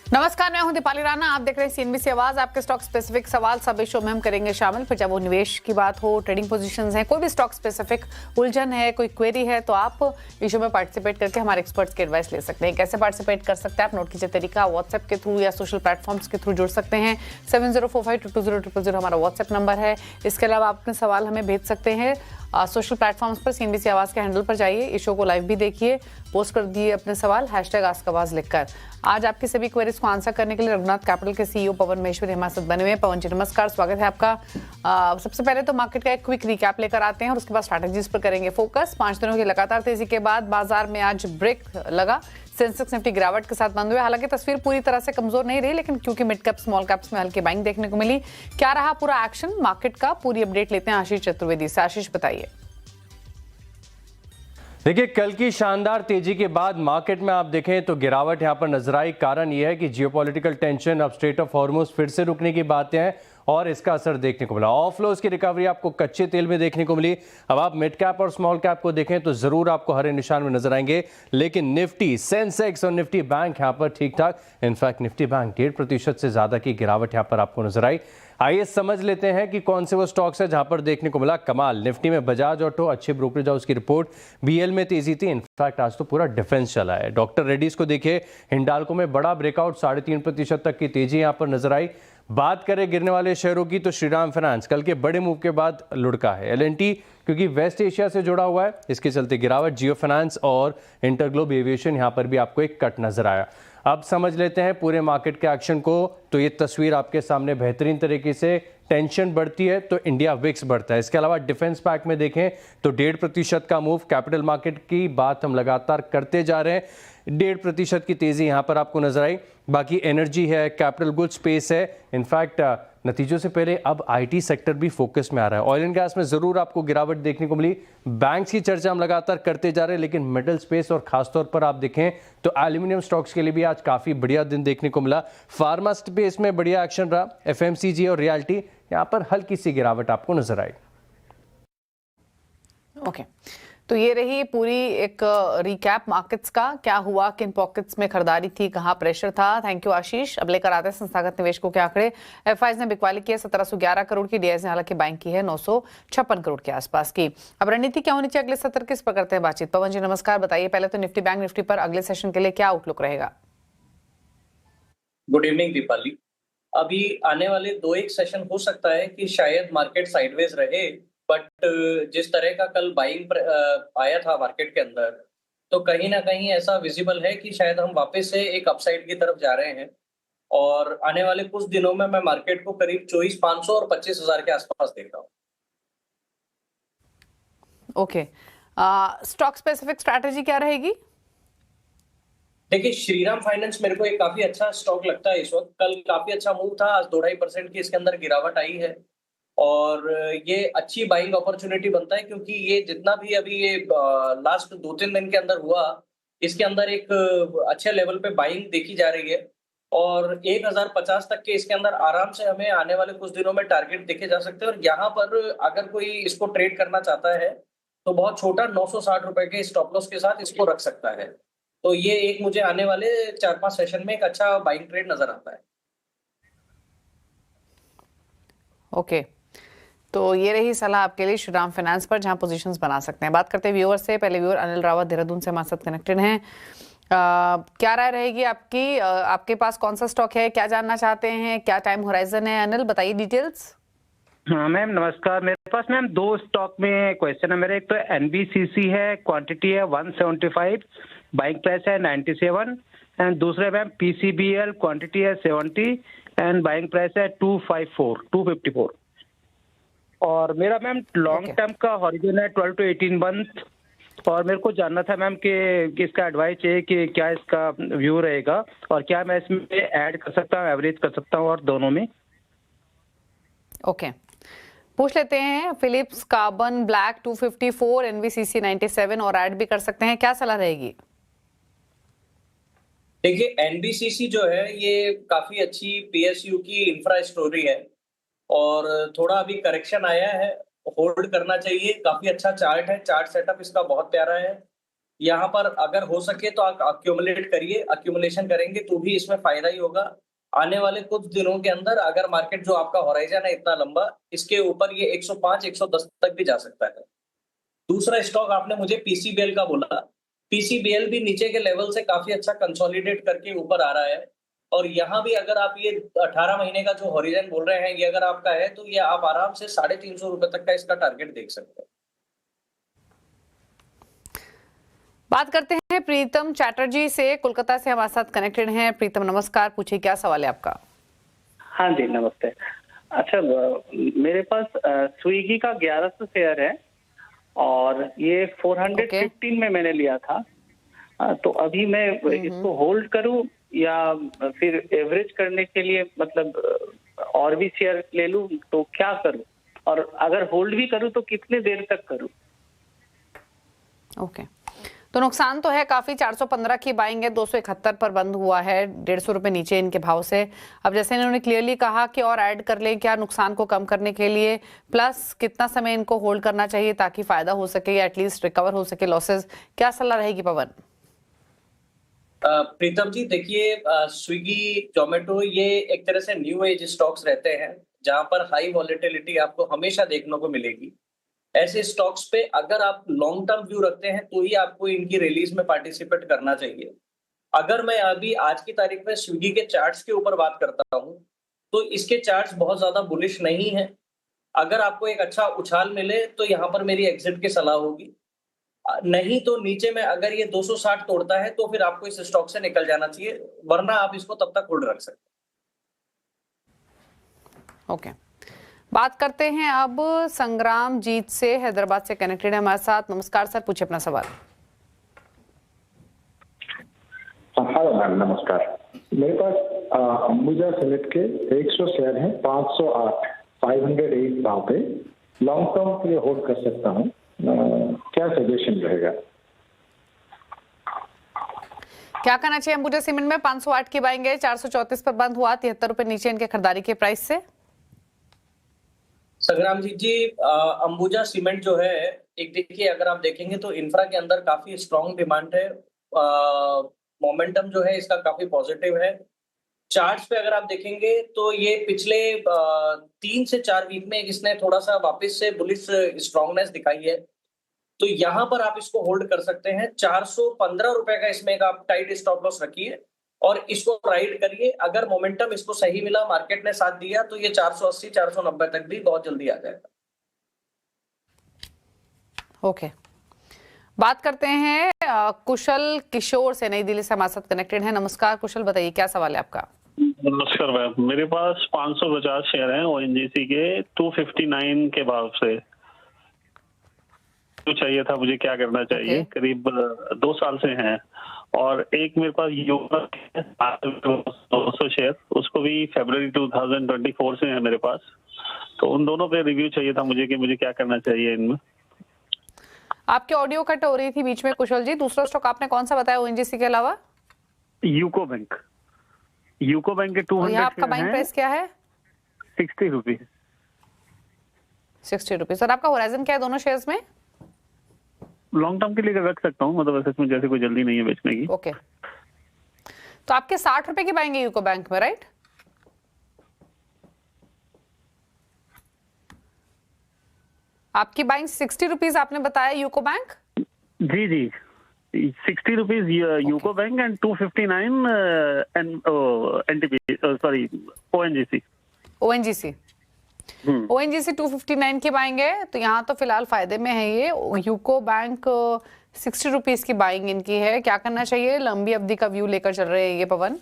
नमस्कार, मैं हूं दीपाली राणा। आप देख रहे हैं सीएनबीसी आवाज। आपके स्टॉक स्पेसिफिक सवाल सब इस शो में हम करेंगे शामिल। फिर जब वो निवेश की बात हो, ट्रेडिंग पोजीशंस हैं, कोई भी स्टॉक स्पेसिफिक उलझन है, कोई क्वेरी है, तो आप इस शो में पार्टिसिपेट करके हमारे एक्सपर्ट्स की एडवाइस ले सकते हैं। कैसे पार्टिसिपेट कर सकते हैं आप? नोट कीजिए तरीका। व्हाट्सएप के थ्रू या सोशल प्लेटफॉर्म्स के थ्रू जुड़ सकते हैं। 7045220000 हमारा व्हाट्सएप नंबर है। इसके अलावा आप अपने सवाल हमें भेज सकते हैं सोशल प्लेटफॉर्म्स पर। सीएनबीसी आवाज के हैंडल पर जाइए, इस शो को लाइव भी देखिए, पोस्ट कर दिए अपने सवाल #आस्क-आवाज लिखकर। आज आपकी सभी क्वेरीज को आंसर करने के लिए रघुनाथ कैपिटल के सीईओ पवन महेश्वरी हमारे साथ बने हुए हैं। पवन जी नमस्कार, स्वागत है आपका। सबसे पहले तो मार्केट का एक क्विक रिकैप लेकर आते हैं और उसके बाद स्ट्रैटेजीज पर करेंगे फोकस। 5 दिनों की लगातार तेजी के बाद बाजार में आज ब्रेक लगा। सेंसेक्स निफ्टी गिरावट के साथ बंद हुए। हालांकि तस्वीर पूरी तरह से कमजोर नहीं रही, लेकिन क्योंकि मिड कैप स्मॉल कैप्स में हल्की बाइंग देखने को मिली। क्या रहा पूरा एक्शन मार्केट का, पूरी अपडेट लेते हैं आशीष चतुर्वेदी से। आशीष बताइए। देखिए, कल की शानदार तेजी के बाद मार्केट में आप देखें तो गिरावट यहां पर नजर आई। कारण यह है कि जियोपॉलिटिकल टेंशन, अब स्ट्रेट ऑफ हॉर्मुज फिर से रुकने की बातें हैं और इसका असर देखने को मिला। ऑफलोज की रिकवरी आपको कच्चे तेल में देखने को मिली। अब आप मिड कैप और स्मॉल कैप को देखें तो जरूर आपको हरे निशान में नजर आएंगे, लेकिन निफ्टी, सेंसेक्स और निफ्टी बैंक यहां पर ठीक ठाक। इनफैक्ट निफ्टी बैंक 1.5% से ज्यादा की गिरावट यहां पर आपको नजर आई। आइए समझ लेते हैं कि कौन से वो स्टॉक्स है जहां पर देखने को मिला कमाल। निफ्टी में बजाज ऑटो, अच्छे ब्रोकरेज हाउस की रिपोर्ट। बीएल में तेजी थी। इनफैक्ट आज तो पूरा डिफेंस चला है। डॉक्टर रेड्डीज को देखिए, हिंडाल्को में बड़ा ब्रेकआउट, 3.5% तक की तेजी यहां पर नजर आई। बात करें गिरने वाले शेयरों की तो श्रीराम फाइनेंस कल के बड़े मूव के बाद लुढ़का है। एलएनटी क्योंकि वेस्ट एशिया से जुड़ा हुआ है, इसके चलते गिरावट। जियो फाइनेंस और इंटरग्लोब एविएशन यहां पर भी आपको एक कट नजर आया। अब समझ लेते हैं पूरे मार्केट के एक्शन को। तो ये तस्वीर आपके सामने बेहतरीन तरीके से, टेंशन बढ़ती है तो इंडिया विक्स बढ़ता है। इसके अलावा डिफेंस पैक में देखें तो 1.5% का मूव। कैपिटल मार्केट की बात हम लगातार करते जा रहे हैं, 1.5% की तेजी यहां पर आपको नजर आई। बाकी एनर्जी है, कैपिटल गुड स्पेस है। इनफैक्ट नतीजों से पहले अब आईटी सेक्टर भी फोकस में आ रहा है। ऑयल एंड गैस में जरूर आपको गिरावट देखने को मिली। बैंक्स की चर्चा हम लगातार करते जा रहे हैं, लेकिन मेटल स्पेस और खासतौर पर आप देखें तो एल्यूमिनियम स्टॉक्स के लिए भी आज काफी बढ़िया दिन देखने को मिला। फार्मा स्पेस में बढ़िया एक्शन रहा। एफएमसीजी और रियल्टी यहां पर हल्की सी गिरावट आपको नजर आई। ओके, तो ये रही पूरी एक रिकैप मार्केट्स का। क्या हुआ, किन पॉकेट्स में खरीदारी थी, कहां प्रेशर था। थैंक यू आशीष। अब लेकर आते हैं संस्थागत निवेशकों के आंकड़े। एफआईज ने बिकवाली की है 1711 करोड़ की। डीआईज ने हालांकि बैंक की है 956 करोड़ के आसपास की। अब रणनीति क्या होनी चाहिए अगले सत्र, किस पर करते हैं बातचीत। पवन जी नमस्कार, बताइए पहले तो निफ्टी बैंक निफ्टी पर अगले सेशन के लिए क्या आउटलुक रहेगा। Good evening Deepali. अभी आने वाले 2-1 सेशन हो सकता है कि शायद मार्केट साइडवेज रहे, बट जिस तरह का कल बाइंग आया था मार्केट के अंदर, तो कहीं ना कहीं ऐसा विजिबल है कि शायद हम वापस से एक अपसाइड की तरफ जा रहे हैं। और आने वाले कुछ दिनों में मैं मार्केट को करीब 24,500 और 25,000 के आसपास देख रहा हूँ। ओके, स्टॉक स्पेसिफिक स्ट्रैटेजी क्या रहेगी। देखिए, श्रीराम फाइनेंस मेरे को एक काफी अच्छा स्टॉक लगता है इस वक्त। कल काफी अच्छा मूव था, आज 2-2.5% की इसके अंदर गिरावट आई है और ये अच्छी बाइंग अपॉर्चुनिटी बनता है, क्योंकि ये जितना भी अभी ये लास्ट 2-3 दिन के अंदर हुआ, इसके अंदर एक अच्छे लेवल पे बाइंग देखी जा रही है और 1050 तक के इसके अंदर आराम से हमें आने वाले कुछ दिनों में टारगेट देखे जा सकते हैं। और यहाँ पर अगर कोई इसको ट्रेड करना चाहता है तो बहुत छोटा 960 रुपए के स्टॉप लॉस के साथ इसको रख सकता है। तो ये एक मुझे आने वाले 4-5 सेशन में एक अच्छा बाइंग ट्रेड नजर आता है। ओके, तो ये रही सलाह आपके लिए श्रीराम फाइनेंस पर, जहां पोजीशंस बना सकते हैं। बात करते हैं व्यूअर से। पहले व्यूअर अनिल रावत देहरादून से हमारे साथ कनेक्टेड हैं। क्या राय रहेगी आपकी, आपके पास कौन सा स्टॉक है, क्या जानना चाहते हैं, क्या टाइम होराइजन है। अनिल बताइए डिटेल्स। हाँ मैम नमस्कार। मेरे पास मैम 2 स्टॉक में क्वेश्चन है मेरे। एक तो एनबीसीसी है, क्वांटिटी है 175, बाइंग प्राइस है 97, एंड दूसरे मैम पीसीबीएल, क्वांटिटी है 70 एंड बाइंग प्राइस है 254। और मेरा मैम लॉन्ग टर्म का हॉरिजन है 12 to 18 मंथ। और मेरे को जानना था मैम कि इसका एडवाइस चाहिए कि क्या इसका व्यू रहेगा और क्या मैं इसमें ऐड कर सकता हूँ, एवरेज कर सकता हूँ और दोनों में। ओके, पूछ लेते हैं। फिलिप्स कार्बन ब्लैक 254, एनवीसीसी 97 और ऐड भी कर सकते हैं, क्या सलाह रहेगी। देखिए, एनबीसीसी जो है ये काफी अच्छी पीएसयू की इंफ्रा स्टोरी है और थोड़ा अभी करेक्शन आया है, होल्ड करना चाहिए। काफी अच्छा चार्ट है, चार्ट सेटअप इसका बहुत प्यारा है यहाँ पर अगर हो सके तो आप अक्यूमुलेट करिए, अक्यूमुलेशन करेंगे तो भी इसमें फायदा ही होगा। आने वाले कुछ दिनों के अंदर अगर मार्केट जो आपका होराइजन है इतना लंबा, इसके ऊपर ये 105 110 तक भी जा सकता है। दूसरा स्टॉक आपने मुझे पीसीबीएल का बोला। पीसीबीएल भी नीचे के लेवल से काफी अच्छा कंसोलिडेट करके ऊपर आ रहा है, और यहाँ भी अगर आप ये 18 महीने का जो हॉरिजन बोल रहे हैं ये अगर आपका है तो ये आप आराम से 350 रुपए तक का इसका टारगेट देख सकते हैं। बात करते हैं प्रीतम चैटर्जी से, कोलकाता से हमारे साथ कनेक्टेड हैं। प्रीतम नमस्कार, पूछिए क्या सवाल है आपका। हाँ जी नमस्ते। अच्छा मेरे पास स्विगी का 1100 शेयर है और ये 415 में मैंने लिया था। तो अभी मैं इसको होल्ड करूं या फिर एवरेज करने के लिए मतलब और भी शेयर ले लूं, तो क्या करूं? और अगर होल्ड भी करूं तो कितने देर तक करूं? ओके, तो नुकसान तो है काफी। 415 की बाइंग है, 271 पर बंद हुआ है, 150 रुपए नीचे इनके भाव से। अब जैसे इन्होंने क्लियरली कहा कि और ऐड कर लें क्या नुकसान को कम करने के लिए, प्लस कितना समय इनको होल्ड करना चाहिए ताकि फायदा हो सके या एटलीस्ट रिकवर हो सके लॉसेस, क्या सलाह रहेगी पवन? प्रीतम जी देखिए, स्विगी जोमेटो ये एक तरह से न्यू एज स्टॉक्स रहते हैं जहां पर हाई वॉलेटिलिटी आपको हमेशा देखने को मिलेगी। ऐसे स्टॉक्स पे अगर आप लॉन्ग टर्म व्यू रखते हैं तो ही आपको इनकी रिलीज में पार्टिसिपेट करना चाहिए। अगर मैं अभी आज की तारीख में स्विगी के चार्ट्स के ऊपर बात करता हूं तो इसके चार्ट्स बहुत ज्यादा बुलिश नहीं है। अगर आपको एक अच्छा उछाल मिले तो यहाँ पर मेरी एग्जिट की सलाह होगी, नहीं तो नीचे में अगर ये 260 तोड़ता है तो फिर आपको इस स्टॉक से निकल जाना चाहिए, वरना आप इसको तब तक होल्ड रख सकते हैं। ओके, बात करते हैं अब संग्राम जीत से, हैदराबाद से कनेक्टेड है हमारे साथ। नमस्कार सर, पूछिए अपना सवाल। हेलो मैम, नमस्कार। मेरे पास अंबुजा सीमेंट के 100 शेयर हैं, 508 508 भाव पे लॉन्ग टर्म के लिए होल्ड कर सकता हूँ, क्या सजेशन रहेगा? क्या करना चाहिए अंबुजा सीमेंट में? 508 की बाइंग है, 434 पर बंद हुआ, 73 रुपए नीचे इनके खरीदारी के प्राइस से। संग्राम जी, अंबुजा सीमेंट जो है, एक देखिए अगर आप देखेंगे तो इंफ्रा के अंदर काफी स्ट्रॉन्ग डिमांड है, मोमेंटम जो है इसका काफी पॉजिटिव है। चार्ट्स पे अगर आप देखेंगे तो ये पिछले 3 से 4 वीक में इसने थोड़ा सा वापस से बुलिश स्ट्रॉन्गनेस दिखाई है, तो यहाँ पर आप इसको होल्ड कर सकते हैं। 415 रुपए का इसमें एक आप टाइट स्टॉप लॉस रखिए और इसको राइड करिए। अगर मोमेंटम इसको सही मिला, मार्केट ने साथ दिया, तो ये 480 490 तक भी बहुत जल्दी आ जाएगा। ओके, बात करते हैं कुशल किशोर से, नई दिल्ली से हमारे साथ कनेक्टेड है। नमस्कार कुशल, बताइए क्या सवाल है आपका। नमस्कार मैम, मेरे पास 550 शेयर हैं ओएनजीसी के 259 के भाव से। तो चाहिए था मुझे, क्या करना चाहिए? करीब 2 साल से हैं। और एक मेरे पास योगा 200 शेयर, उसको भी फरवरी 2024 से है मेरे पास। तो उन दोनों पे रिव्यू चाहिए था मुझे कि मुझे क्या करना चाहिए इनमें। आपकी ऑडियो कट हो रही थी बीच में कुशल जी। दूसरा स्टॉक आपने कौन सा बताया ओएनजीसी के अलावा? UCO bank. यूको बैंक के 200 आपका बाइंग प्राइस क्या है? 60 रुपीज। 60 रुपीज। सर आपका होराइजन क्या है दोनों शेयर्स में? लॉन्ग टर्म के लिए रख सकता हूँ, मतलब इसमें जैसे कोई जल्दी नहीं है बेचने की। ओके, तो आपके 60 रुपए की बाइंग है यूको बैंक में, राइट? आपकी बाइंग 60 रुपीज आपने बताया यूको बैंक? जी जी, 60 rupees UCO bank and 259 NTP, sorry ONGC. ONGC 259 की बाइंग है, तो यहाँ तो फिलहाल फायदे में है ये। यूको बैंक 60 रुपीज की बाइंग इनकी है। क्या करना चाहिए? लंबी अवधि का व्यू लेकर चल रहे हैं ये पवन।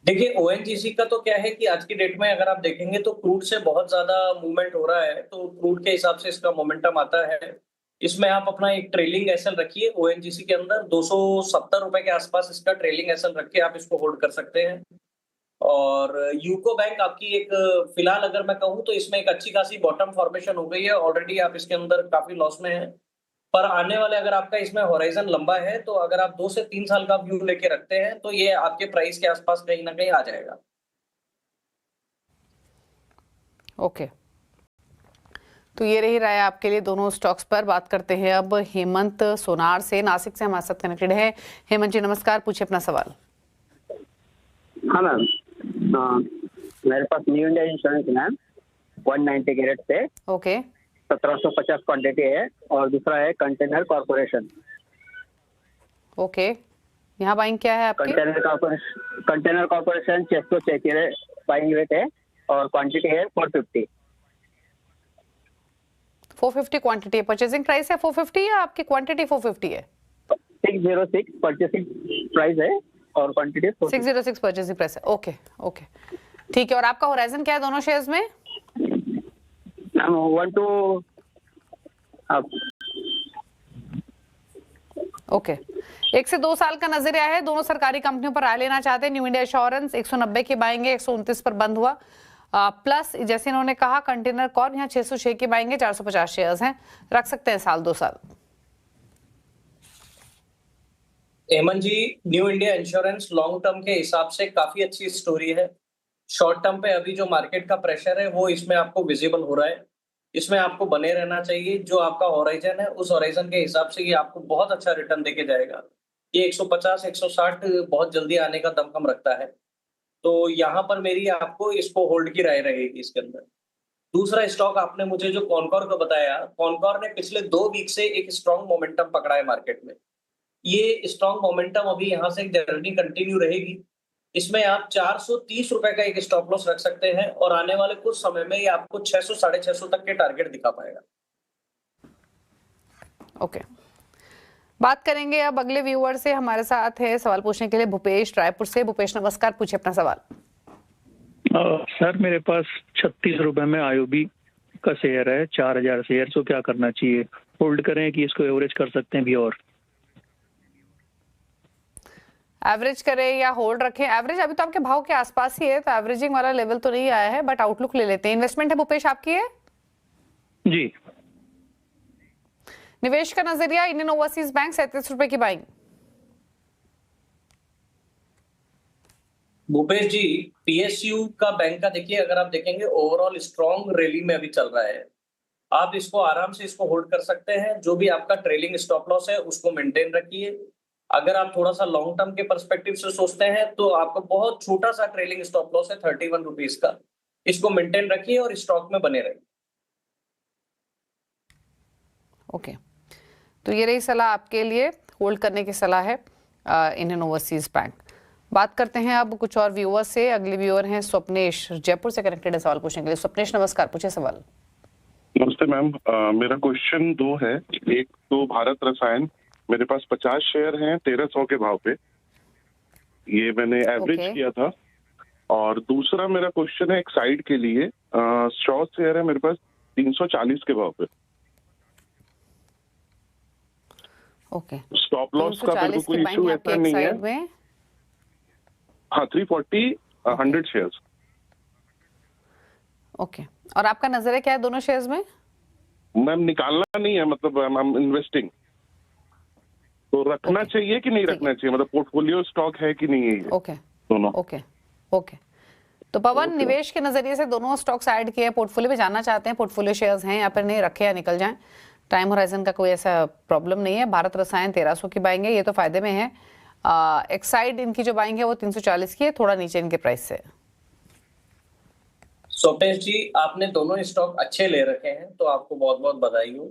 देखिए ओएनजीसी का तो क्या है कि आज की डेट में अगर आप देखेंगे तो क्रूड से बहुत ज्यादा मूवमेंट हो रहा है, तो क्रूड के हिसाब से इसका मोमेंटम आता है। इसमें आप अपना एक ट्रेलिंग एसएल रखिए ओएनजीसी के अंदर, 270 रुपए के आसपास इसका ट्रेलिंग एसएल रख के आप इसको होल्ड कर सकते हैं। और यूको बैंक आपकी एक, फिलहाल अगर मैं कहूँ तो इसमें एक अच्छी खासी बॉटम फॉर्मेशन हो गई है ऑलरेडी, आप इसके अंदर काफी लॉस में है। पर आने वाले अगर आपका इसमें होराइजन लंबा है तो अगर आप 2 से 3 साल का व्यू लेके रखते हैं तो ये आपके प्राइस के आसपास कहीं ना कहीं आ जाएगा। ओके, तो ये रही राय आपके लिए दोनों स्टॉक्स पर। बात करते हैं अब हेमंत सोनार से, नासिक से हमारे साथ कनेक्टेड है। हेमंत जी नमस्कार, पूछिए अपना सवाल। हाँ मैम, मेरे पास New India Insurance ma'am 190 carat से ओके 1750 क्वांटिटी है, और दूसरा है कंटेनर कॉर्पोरेशन। ओके, यहाँ बाइंग क्या है आपकी? कंटेनर कॉर्पोरेशन 606 की बाइंग रेट है और क्वांटिटी है 450। 450 क्वांटिटी है, परचेजिंग प्राइस है 450 या आपकी क्वांटिटी 450 है? 606 परचेसिंग प्राइस है और क्वांटिटी 606 परचेजिंग प्राइस है। ओके ओके ठीक है। और आपका होराइजन क्या है दोनों शेयर्स में? 1 to ओके 1 से 2 साल का नजरिया है। दोनों सरकारी कंपनियों पर राय लेना चाहते हैं। न्यू इंडिया एश्योरेंस 190 की बाएंगे, 129 पर बंद हुआ। प्लस जैसे इन्होंने कहा कंटेनर कॉर्प यहाँ 606 की बाएंगे, 450 शेयर्स हैं, रख सकते हैं साल 2 साल। Hemant ji, New India Insurance long term के हिसाब से काफी अच्छी स्टोरी है। शॉर्ट टर्म पे अभी जो मार्केट का प्रेशर है वो इसमें आपको विजिबल हो रहा है। इसमें आपको बने रहना चाहिए। जो आपका होराइजन है उस होराइजन के हिसाब से ये आपको बहुत अच्छा रिटर्न देके जाएगा। ये 150 160 बहुत जल्दी आने का दमखम रखता है। तो यहाँ पर मेरी आपको इसको होल्ड की राय रहेगी इसके अंदर। दूसरा स्टॉक आपने मुझे जो कॉनकॉर का बताया, कॉनकॉर ने पिछले 2 वीक से एक स्ट्रॉन्ग मोमेंटम पकड़ा है मार्केट में। ये स्ट्रॉन्ग मोमेंटम अभी यहाँ से जर्नी कंटिन्यू रहेगी। इसमें आप 430 रुपए का एक स्टॉप लॉस रख सकते हैं और आने वाले कुछ समय में ये आपको 600 650 तक के टारगेट दिखा पाएगा। ओके बात करेंगे अब अगले व्यूअर से। हमारे साथ है सवाल पूछने के लिए भूपेश रायपुर से। भूपेश नमस्कार, पूछिए अपना सवाल। सर मेरे पास 36 रुपए में आईओबी का शेयर है, 4000 शेयर। तो क्या करना चाहिए? होल्ड करें कि इसको एवरेज कर सकते हैं भी? और एवरेज करें या होल्ड रखें? एवरेज अभी तो आपके भाव के आसपास ही है, तो एवरेजिंग वाला लेवल तो नहीं आया है, बट आउटलुक ले लेते हैं। इन्वेस्टमेंट है भूपेश आपकी है? जी। निवेश का नजरिया इंडियन ओवरसीज बैंक 37 रुपए की बाइंग। भूपेश जी, पीएसयू का बैंक का देखिए, अगर आप देखेंगे ओवरऑल स्ट्रॉन्ग रैली में अभी चल रहा है। आप इसको आराम से इसको होल्ड कर सकते हैं। जो भी आपका ट्रेलिंग स्टॉप लॉस है उसको मेंटेन रखिए। अगर आप थोड़ा सा लॉन्ग टर्म के पर्सपेक्टिव से सोचते हैं तो आपका बहुत छोटा सा ट्रेलिंग स्टॉप लॉस है 31 रुपीज का। इसको मेंटेन रखिए और स्टॉक में बने रहिए। ओके तो ये रही सलाह आपके लिए, होल्ड करने की सलाह है इंडियन ओवरसीज बैंक। बात करते हैं अब कुछ और व्यूअर से। अगले व्यूअर हैं स्वप्नेश, जयपुर से कनेक्टेड है सवाल पूछने के लिए। स्वप्नेश नमस्कार, पूछिए सवाल। नमस्ते मैम, मेरा क्वेश्चन 2 है। एक तो भारत रसायन, मेरे पास 50 शेयर हैं 1300 के भाव पे, ये मैंने एवरेज किया था। और दूसरा मेरा क्वेश्चन है एक साइड के लिए, 100 शेयर है मेरे पास 340 के भाव पे। ओके स्टॉप लॉस का मेरे को कोई इशू ऐसा नहीं है। हाँ 340 100 शेयर्स। ओके और आपका नजर है क्या है दोनों शेयर्स में? मैम निकालना नहीं है, मतलब आई एम इन्वेस्टिंग। तो रखना चाहिए कि नहीं रखना चाहिए, मतलब पोर्टफोलियो स्टॉक है कि नहीं है ये? ओके दोनों। ओके तो पवन, निवेश के नजरिए से दोनों स्टॉक्स ऐड किए, पोर्टफोलियो में जानना चाहते हैं पोर्टफोलियो शेयर्स हैं या फिर नहीं, रखे या निकल जाएं? टाइम होराइजन का कोई ऐसा प्रॉब्लम नहीं है। भारत रसायन 1300 की बाइंग है, ये तो फायदे में है। एक्साइड इनकी जो बाइंग है वो 340 की है, थोड़ा नीचे इनके प्राइस से। स्वप्नेश जी, आपने दोनों स्टॉक अच्छे ले रखे हैं तो आपको बहुत बहुत बधाई हो।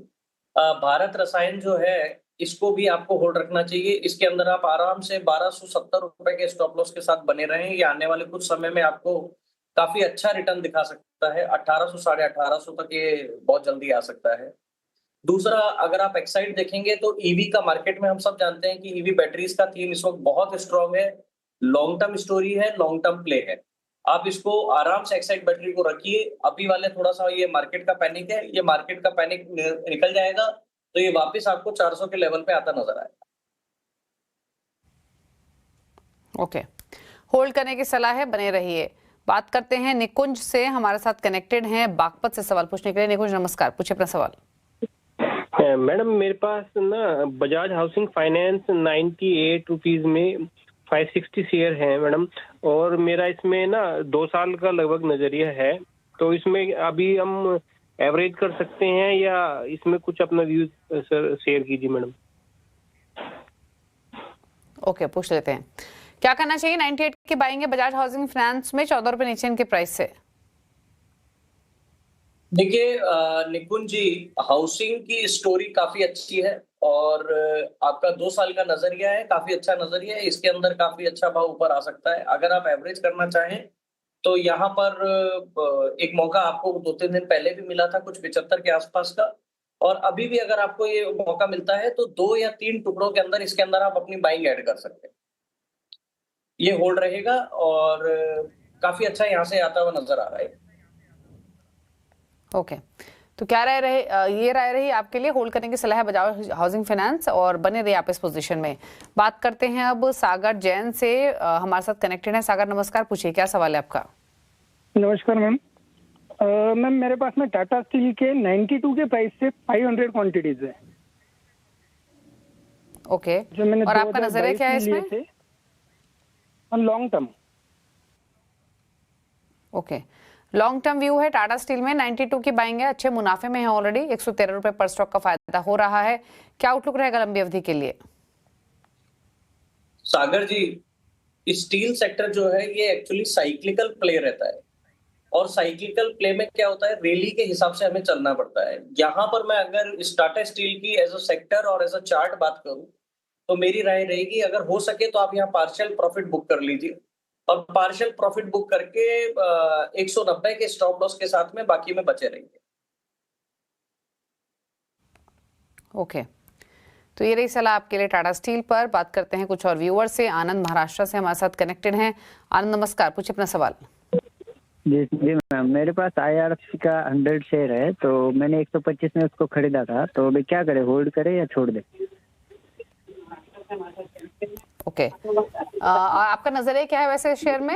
भारत रसायन जो है इसको भी आपको होल्ड रखना चाहिए। इसके अंदर आप आराम से 1270 रुपए के स्टॉप लॉस के साथ बने रहें। ये आने वाले कुछ समय में आपको काफी अच्छा रिटर्न दिखा सकता है। 1800 साढ़े 1800 तक ये बहुत जल्दी आ सकता है। दूसरा, अगर आप एक्साइड देखेंगे तो ईवी का मार्केट में हम सब जानते हैं कि ईवी बैटरीज का थीम इस वक्त बहुत स्ट्रांग है। लॉन्ग टर्म स्टोरी है, लॉन्ग टर्म प्ले है। आप इसको आराम से एक्साइड बैटरी को रखिए। अभी वाले थोड़ा सा ये मार्केट का पैनिक है, ये मार्केट का पैनिक निकल जाएगा तो ये वापस आपको 400 के लेवल पे आता नजर आएगा। ओके होल्ड करने की सलाह है, बने रहिए। बात करते हैं निकुंज से, हमारे साथ कनेक्टेड हैं बागपत से सवाल पूछने के लिए। निकुंज नमस्कार, पूछिए अपना सवाल। मैडम मेरे पास ना बजाज हाउसिंग फाइनेंस 98 रुपीज में 560 शेयर है मैडम, और मेरा इसमें ना 2 साल का लगभग नजरिया है। तो इसमें अभी हम एवरेज कर सकते हैं या इसमें कुछ अपना व्यूज सर शेयर कीजिए मैडम। ओके, पूछ लेते हैं क्या करना चाहिए 98 की बाइंग है बजाज हाउसिंग फाइनेंस में 14 रुपए नीचे इनके प्राइस से। देखिए निकुंज जी, हाउसिंग की स्टोरी काफी अच्छी है और आपका 2 साल का नजरिया है, काफी अच्छा नजरिया है। इसके अंदर काफी अच्छा भाव ऊपर आ सकता है। अगर आप एवरेज करना चाहें तो यहाँ पर एक मौका आपको 2-3 दिन पहले भी मिला था, कुछ 75 के आसपास का, और अभी भी अगर आपको ये मौका मिलता है तो 2 या 3 टुकड़ों के अंदर इसके अंदर आप अपनी बाइंग ऐड कर सकते हैं। ये होल्ड रहेगा और काफी अच्छा यहाँ से आता हुआ नजर आ रहा है। ओके, तो क्या ये राय रही आपके लिए, होल्ड करने की सलाह है बजाज हाउसिंग फाइनेंस और बने रहिए आप इस पोजीशन में। बात करते हैं अब सागर जैन से, हमारे साथ कनेक्टेड है। सागर नमस्कार, पूछिए क्या सवाल है आपका। नमस्कार मैम। मैम मेरे पास में टाटा स्टील के 92 के प्राइस से 500 क्वांटिटीज है। ओके, जो मैंने और आपका नजरिया क्या है इसमें? On long term. Okay, long term view है टाटा स्टील में, 92 की बाइंग है, अच्छे मुनाफे में है ऑलरेडी, 113 रुपए पर स्टॉक का फायदा हो रहा है। क्या आउटलुक रहेगा लंबी अवधि के लिए? सागर जी, स्टील सेक्टर जो है ये एक्चुअली साइक्लिकल प्ले रहता है और साइक्लिकल प्ले में क्या होता है, रैली के हिसाब से हमें चलना पड़ता है। यहाँ पर मैं अगर टाटा स्टील की एज अ सेक्टर और एज अ चार्ट बात करूं तो मेरी राय रहेगी अगर हो सके तो आप यहाँ पार्शियल प्रॉफिट बुक कर लीजिए और पार्शियल प्रॉफिट बुक करके 190 के स्टॉप लॉस के साथ में बाकी में बचे रहेंगे। ओके, तो ये रही सलाह आपके लिए टाटा स्टील पर। बात करते हैं कुछ और व्यूअर से। आनंद महाराष्ट्र से हमारे साथ कनेक्टेड हैं। आनंद नमस्कार, पूछिए अपना सवाल। जी मैम, मेरे पास IRFC का 100 शेयर है, तो मैंने 125 में उसको खरीदा था, तो अभी क्या करें, होल्ड करें या छोड़ दें? ओके, आपका नजरिया क्या है वैसे शेयर में?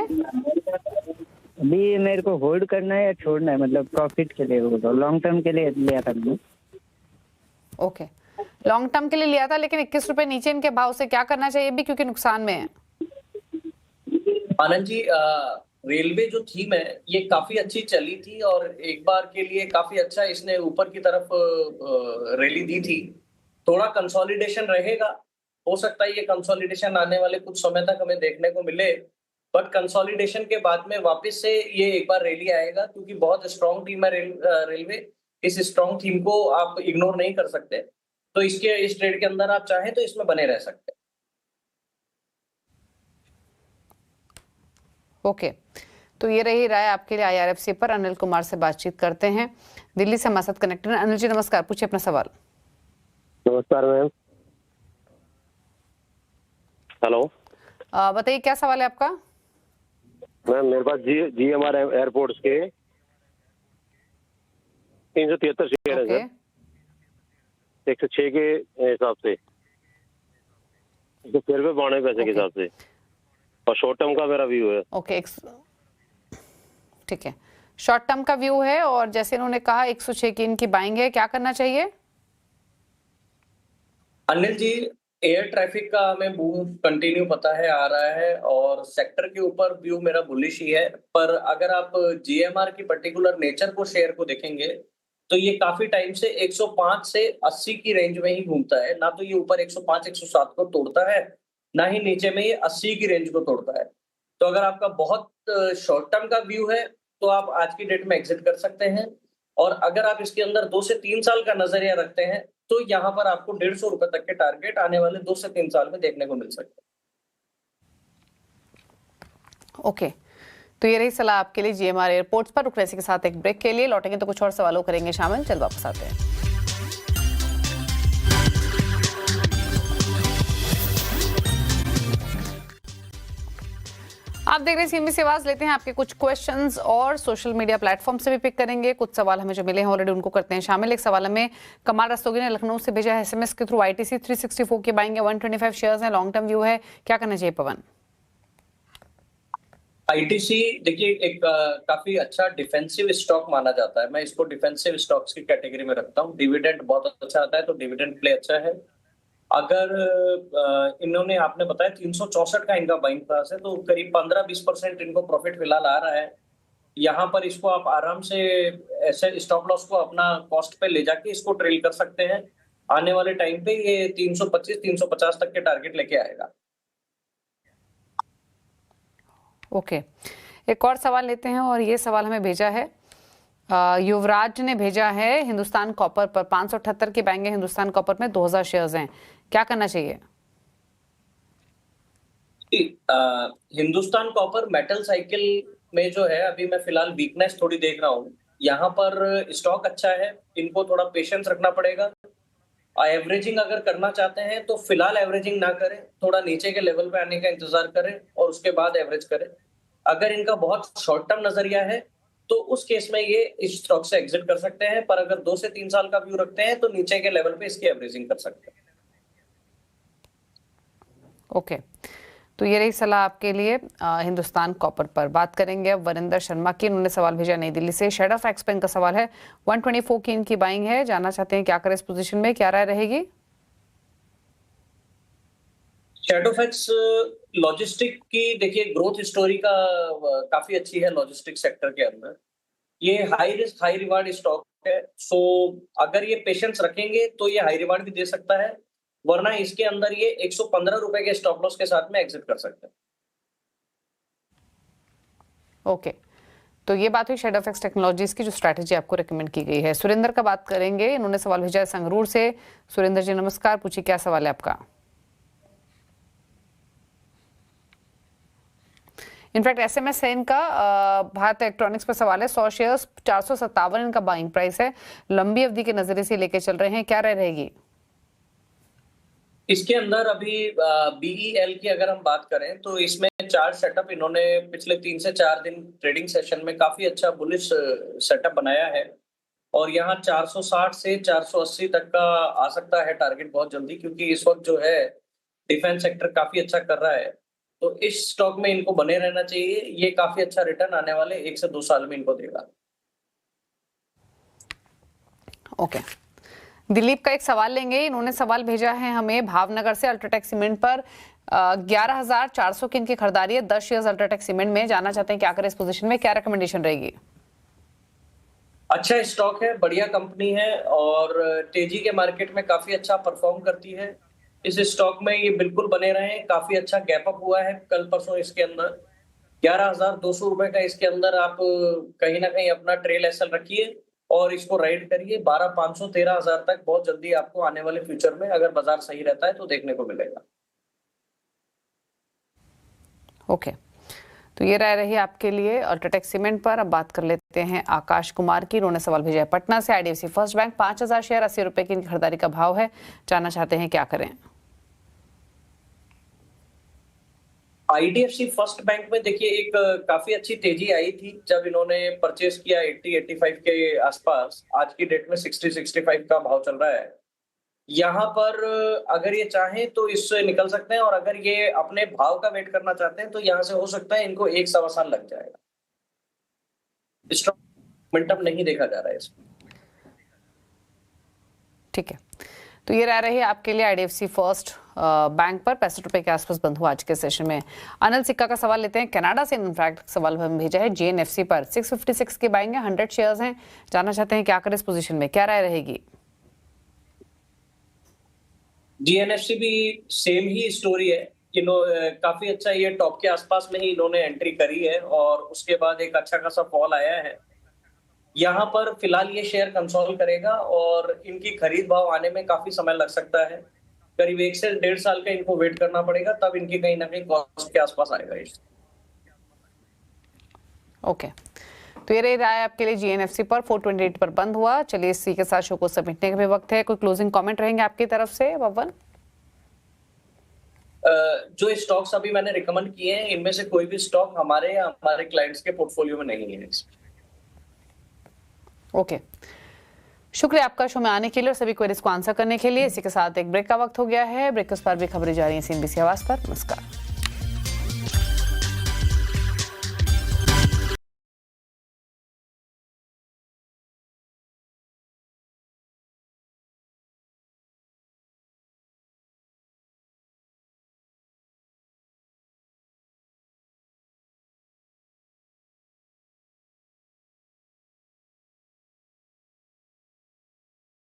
अभी मेरे को होल्ड करना है या छोड़ना है, मतलब प्रॉफिट के लिए, लॉन्ग टर्म के लिए लिया था मैंने। ओके, लॉन्ग टर्म के लिए लिया था, लेकिन 21 रुपए नीचे इनके भाव से क्या करना चाहिए भी, क्योंकि नुकसान में है? आनंद जी, रेलवे जो थीम है ये काफी अच्छी चली थी और एक बार के लिए काफी अच्छा इसने ऊपर की तरफ रैली दी थी। थोड़ा कंसोलिडेशन रहेगा, हो सकता है ये कंसोलिडेशन आने वाले कुछ समय तक हमें देखने को मिले, बट कंसोलिडेशन के बाद में वापस से ये एक बार रैली आएगा क्योंकि बहुत स्ट्रॉन्ग थीम है रेलवे। इस स्ट्रॉन्ग थीम को आप इग्नोर नहीं कर सकते, तो इस ट्रेड के अंदर आप चाहें तो इसमें बने रह सकते हैं। ओके, तो ये रही राय आपके लिए IRFC पर। अनिल कुमार से बातचीत करते हैं, दिल्ली से हमारे साथ कनेक्टेड। अनिल जी नमस्कार, पूछिए अपना सवाल। नमस्कार मैम। हेलो, बताइए क्या सवाल है आपका? मैम मेरे पास GMR एयरपोर्ट्स के 373 शेयर है सर, 106 के हिसाब से, 106 रुपये 92 पैसे के हिसाब से, और शॉर्ट टर्म का मेरा व्यू है। ओके, ठीक है, शॉर्ट टर्म का व्यू है और जैसे इन्होंने कहा 106 की इनकी बाइंग है, क्या करना चाहिए? अनिल जी, एयर ट्रैफिक का हमें बूम कंटिन्यू पता है आ रहा है और सेक्टर के ऊपर व्यू मेरा बुलिश ही है, पर अगर आप GMR की पर्टिकुलर नेचर को शेयर को देखेंगे तो ये काफी टाइम से 105 से 80 की रेंज में ही घूमता है, ना तो ये ऊपर 105-107 को तोड़ता है, ना ही नीचे में ये 80 की रेंज को तोड़ता है। तो अगर आपका बहुत शॉर्ट टर्म का व्यू है तो आप आज की डेट में एग्जिट कर सकते हैं, और अगर आप इसके अंदर 2 से 3 साल का नजरिया रखते हैं तो यहाँ पर आपको 150 रुपए तक के टारगेट आने वाले 2 से 3 साल में देखने को मिल सकते हैं। ओके, तो ये रही सलाह आपके लिए GMR एयरपोर्ट्स पर। रुक रहे के साथ एक ब्रेक के लिए, लौटेंगे तो कुछ और सवालों करेंगे शामिल। चल वापस आते हैं। आप देख रहे हैं CNBC आवाज। लेते हैं आपके कुछ क्वेश्चंस और सोशल मीडिया प्लेटफॉर्म से भी पिक करेंगे। कुछ सवाल हमें जो मिले हैं ऑलरेडी उनको करते हैं शामिल। एक सवाल हमें कमाल रस्तोगी ने लखनऊ से भेजा है SMS के थ्रू। ITC 364 की बाइंग है, 125 शेयर्स हैं, लॉन्ग टर्म व्यू है, क्या करना चाहिए पवन? ITC देखिए एक काफी अच्छा डिफेंसिव स्टॉक माना जाता है, मैं इसको डिफेंसिव स्टॉक्स की कैटेगरी में रखता हूँ। डिविडेंड बहुत अच्छा आता है तो डिविडेंड प्ले अच्छा है। अगर इन्होंने आपने बताया 364 का इनका बाइंग प्राइस है तो करीब 15-20% इनको प्रॉफिट फिलहाल आ रहा है, यहाँ पर इसको आप आराम से ऐसे स्टॉप लॉस को अपना कॉस्ट पे ले जाके इसको ट्रेल कर सकते हैं। आने वाले टाइम पे ये 325-350 तक के टारगेट लेके आएगा। ओके, एक और सवाल लेते हैं और ये सवाल हमें भेजा है युवराज ने भेजा है। हिंदुस्तान कॉपर पर 578 की बाइंग है, हिंदुस्तान कॉपर में 2000 शेयर्स हैं, क्या करना चाहिए? हिंदुस्तान कॉपर मेटल साइकिल में जो है अभी मैं फिलहाल वीकनेस थोड़ी देख रहा हूँ। यहाँ पर स्टॉक अच्छा है, इनको थोड़ा पेशेंस रखना पड़ेगा। एवरेजिंग अगर करना चाहते हैं तो फिलहाल एवरेजिंग ना करें, थोड़ा नीचे के लेवल पे आने का इंतजार करें और उसके बाद एवरेज करें। अगर इनका बहुत शॉर्ट टर्म नजरिया है तो उस केस में ये इस स्टॉक से एग्जिट कर सकते हैं, पर अगर 2 से 3 साल का व्यू रखते हैं तो नीचे के लेवल पे इसकी एवरेजिंग कर सकते हैं। ओके, तो ये रही सलाह आपके लिए हिंदुस्तान कॉपर पर। बात करेंगे अब वरिंदर शर्मा की, उन्होंने सवाल भेजा नई दिल्ली से। शेडो फैक्स पे इनका सवाल है, 124 की इनकी बाइंग है, जानना चाहते हैं क्या करें इस पोजीशन में, क्या राय रहेगी? शेडोफैक्स लॉजिस्टिक की देखिए ग्रोथ स्टोरी का काफी अच्छी है लॉजिस्टिक सेक्टर के अंदर। ये high risk high reward stock है, सो अगर ये पेशेंस रखेंगे तो ये हाई रिवार्ड भी दे सकता है, वरना इसके अंदर ये 115 रुपए के स्टॉप लॉस के साथ में एग्जिट कर सकते हैं। ओके, तो ये बात हुई शेडोफैक्स टेक्नोलॉजीज की जो स्ट्रैटेजी आपको रिकमेंड की गई है। सुरेंद्र का बात करेंगे, इन्होंने सवाल भेजा है संगरूर से। सुरेंद्र जी नमस्कार, पूछिए क्या सवाल है आपका? इनफैक्ट एसएमएस है इनका, भारत इलेक्ट्रॉनिक्स पर सवाल है। 100 शेयर्स 457 इनका बाइंग प्राइस है, लंबी अवधि के नजरिए से लेके चल रहे हैं, क्या राय रहेगी? इसके अंदर अभी बीईएल की अगर हम बात करें तो इसमें चार्ट सेटअप इन्होंने पिछले 3 से 4 दिन ट्रेडिंग सेशन में काफी अच्छा बुलिश सेटअप बनाया है और यहाँ 460 से 480 तक का आ सकता है टारगेट बहुत जल्दी, क्योंकि इस वक्त जो है डिफेंस सेक्टर काफी अच्छा कर रहा है। तो इस स्टॉक में इनको बने रहना चाहिए, ये काफी अच्छा रिटर्न आने वाले 1 से 2 साल में इनको देगा। ओके, दिलीप का एक सवाल लेंगे, इन्होंने सवाल भेजा है हमें भावनगर से। अल्ट्राटेक सीमेंट पर 11,400 की इनकी खरीदारी है, 10 शेयर्स अल्ट्राटेक सीमेंट में, जानना चाहते हैं क्या करें इस पोजीशन में, क्या रिकमेंडेशन रहेगी? अच्छा स्टॉक है, बढ़िया कंपनी है और तेजी के मार्केट में काफी अच्छा परफॉर्म करती है। इस स्टॉक में ये बिल्कुल बने रहे, काफी अच्छा गैप अप हुआ है कल परसों इसके अंदर। 11,200 रुपए का इसके अंदर आप कहीं ना कहीं अपना ट्रेल एसएल रखिए और इसको राइड करिए। 12,500 13,000 तक बहुत जल्दी आपको आने वाले फ्यूचर में अगर बाजार सही रहता है तो देखने को मिलेगा। ओके, तो ये राय रही आपके लिए अल्ट्राटेक सीमेंट पर। अब बात कर लेते हैं आकाश कुमार की, उन्होंने सवाल भेजा है पटना से। आईडीएफसी फर्स्ट बैंक 5,000 शेयर 80 रुपए की इनकी खरीदारी का भाव है, जानना चाहते हैं क्या करें? आईडीएफसी फर्स्ट बैंक में देखिए एक काफी अच्छी तेजी आई थी जब इन्होंने परचेस किया 80-85 के आसपास। आज की डेट में 60-65 का भाव चल रहा है। यहाँ पर अगर ये चाहें तो इससे निकल सकते हैं और अगर ये अपने भाव का वेट करना चाहते हैं तो यहाँ से हो सकता है इनको 1-1.25 साल लग जाएगा। स्ट्रॉन्ग मोमेंटम नहीं देखा जा रहा है इसमें। ठीक है, तो ये राय रही आपके लिए आईडीएफसी फर्स्ट बैंक पर 65 रुपए के आसपास बंद हुआ आज के सेशन में। अनिल सिक्का का सवाल लेते हैं, कनाडा से इनफैक्ट सवाल हम भेजा है। जीएनएफसी पर 656 की बाइंग है, 100 शेयर्स हैं, जानना चाहते हैं क्या करें इस पोजीशन में, क्या राय रहेगी? जीएनएफसी भी सेम ही स्टोरी है, काफी अच्छा ये टॉप के आसपास में ही इन्होंने एंट्री करी है और उसके बाद एक अच्छा खासा फॉल आया है। यहाँ पर फिलहाल ये शेयर कंसोल करेगा और इनकी खरीद भाव आने में काफी समय लग सकता है, करीब 1 से 1.5 साल का इनको वेट करना पड़ेगा, तब इनकी कहीं ना कहीं कॉस्ट के आसपास आएगा। ओके, तो ये रही राय आपके लिए जीएनएफसी पर। 428 पर बंद हुआ। चलिए इसी के साथ शो को समेटने का भी वक्त है। कोई क्लोजिंग कमेंट रहेंगे आपकी तरफ से पवन? जो स्टॉक्स अभी मैंने रिकमेंड किए हैं इनमें से कोई भी स्टॉक हमारे या हमारे क्लाइंट्स के पोर्टफोलियो में नहीं है। ओके, शुक्रिया आपका शो में आने के लिए और सभी क्वेरीज को आंसर करने के लिए। इसी के साथ एक ब्रेक का वक्त हो गया है। ब्रेक के उस पर भी खबरें जारी हैं CNBC आवाज पर। नमस्कार।